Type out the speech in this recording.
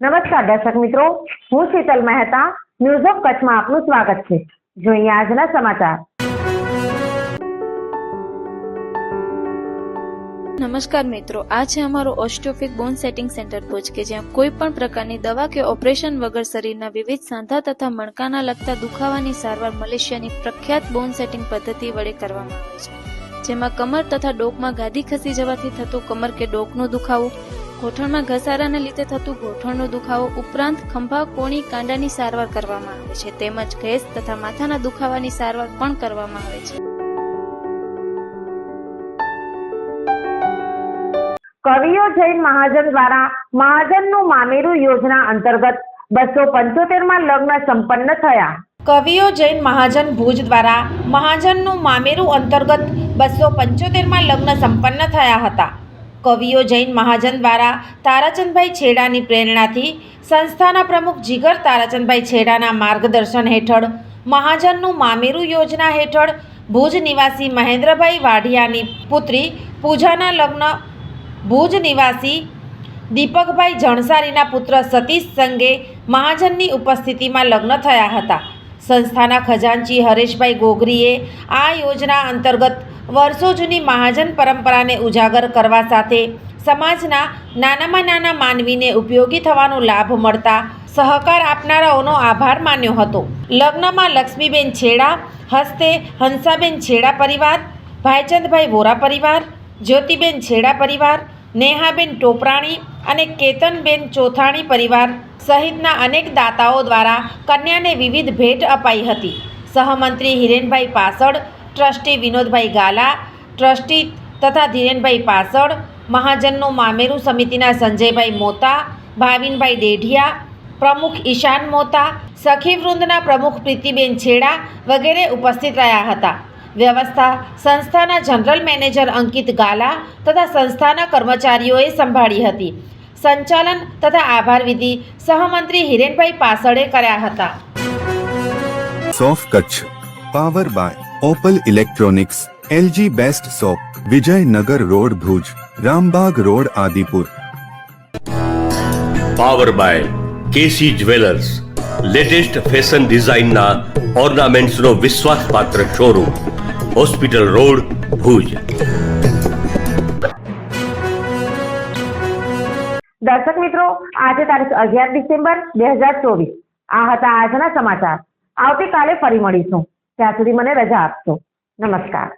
નમસ્કાર દર્શક મિત્રો, હું શીતલ મહેતા, ન્યૂઝ ઓફ કચ્છમાં આપનું સ્વાગત છે. જોઈએ આજના સમાચાર. નમસ્કાર મિત્રો, આ છે અમારું ઓસ્ટિયોફિક બોન સેટિંગ સેન્ટર ભુજ કે જ્યાં કોઈ પણ પ્રકારની દવા કે ઓપરેશન વગર શરીરના વિવિધ સાંધા તથા મણકાના લગતા દુખાવાની સારવાર મલેશિયાની પ્રખ્યાત બોન સેટિંગ પદ્ધતિ વડે કરવામાં આવે છે, જેમાં કમર તથા ડોકમાં ગાદી ખસી જવાથી થતું કમર કે ડોકનો દુખાવો, ગોઠણમાં ઘસારાને લીધે થતું ગોઠણનો દુખાવો ઉપરાંત ખંભા, કોણી, કાંડાની સારવાર કરવામાં આવે છે, તેમજ ગેસ તથા માથાના દુખાવાની સારવાર પણ કરવામાં આવે છે. કવિઓ જૈન મહાજન દ્વારા મહાજનનું મામેરું યોજના અંતર્ગત 275માં લગ્ન સંપન્ન થયા. કવિઓ જૈન મહાજન ભુજ દ્વારા મહાજનનું મામેરું અંતર્ગત 275માં લગ્ન સંપન્ન થયા હતા. કવિઓ જૈન મહાજન દ્વારા તારાચંદભાઈ છેડાની પ્રેરણાથી સંસ્થાના પ્રમુખ જીગર તારાચંદભાઈ છેડાના માર્ગદર્શન હેઠળ મહાજનનું મામેરું યોજના હેઠળ ભુજ નિવાસી મહેન્દ્રભાઈ વાઢિયાની પુત્રી પૂજાના લગ્ન ભુજ નિવાસી દીપકભાઈ જણસારીના પુત્ર સતીશ સંગે મહાજનની ઉપસ્થિતિમાં લગ્ન થયા હતા. સંસ્થાના ખજાનચી હરેશભાઈ ગોગરીએ આ યોજના અંતર્ગત વર્ષો જૂની મહાજન પરંપરાને ઉજાગર કરવા સાથે સમાજના નાનામાં નાના માનવીને ઉપયોગી થવાનો લાભ મળતા સહકાર આપનારાઓનો આભાર માન્યો હતો. લગ્નમાં લક્ષ્મીબેન છેડા હસ્તે હંસાબેન છેડા પરિવાર, ભાઈચંદભાઈ વોરા પરિવાર, જ્યોતિબેન છેડા પરિવાર, નેહાબેન ટોપરાણી અને કેતનબેન ચોથાણી પરિવાર સહિતના અનેક દાતાઓ દ્વારા કન્યાને વિવિધ ભેટ અપાઈ હતી. સહમંત્રી હિરેનભાઈ પાસડ, ટ્રસ્ટી વિનોદભાઈ ગાલા, ટ્રસ્ટી તથા ધીરેનભાઈ પાસડ, મહાજનનું મામેરું સમિતિના સંજયભાઈ મોતા, ભાવિનભાઈ ડેઢિયા, પ્રમુખ ઈશાન મોતા, સખીવૃંદના પ્રમુખ પ્રીતિબેન છેડા વગેરે ઉપસ્થિત રહ્યા હતા. વ્યવસ્થા સંસ્થાના જનરલ મેનેજર અંકિત ગાલા તથા સંસ્થાના કર્મચારીઓએ સંભાળી હતી. સંચાલન તથા આભાર વિધિ સહમંત્રી હિરેનભાઈ પાસડે કર્યા હતા. સોફ Kutch power by Opal electronics, LG best shop, Vijaynagar road Bhuj, Rambag road Adipur. Power by KC jewellers, latest fashion ડિઝાઇનના ઓર્નામેન્ટ્સનો વિશ્વાસપાત્ર શોરૂમ, હોસ્પિટલ રોડ ભુજ. દર્શક મિત્રો, આજે તારીખ 11 ડિસેમ્બર 2024. આ હતા આજના સમાચાર. આવતીકાલે ફરી મળીશું. ત્યાં સુધી મને રજા આપશો. નમસ્કાર.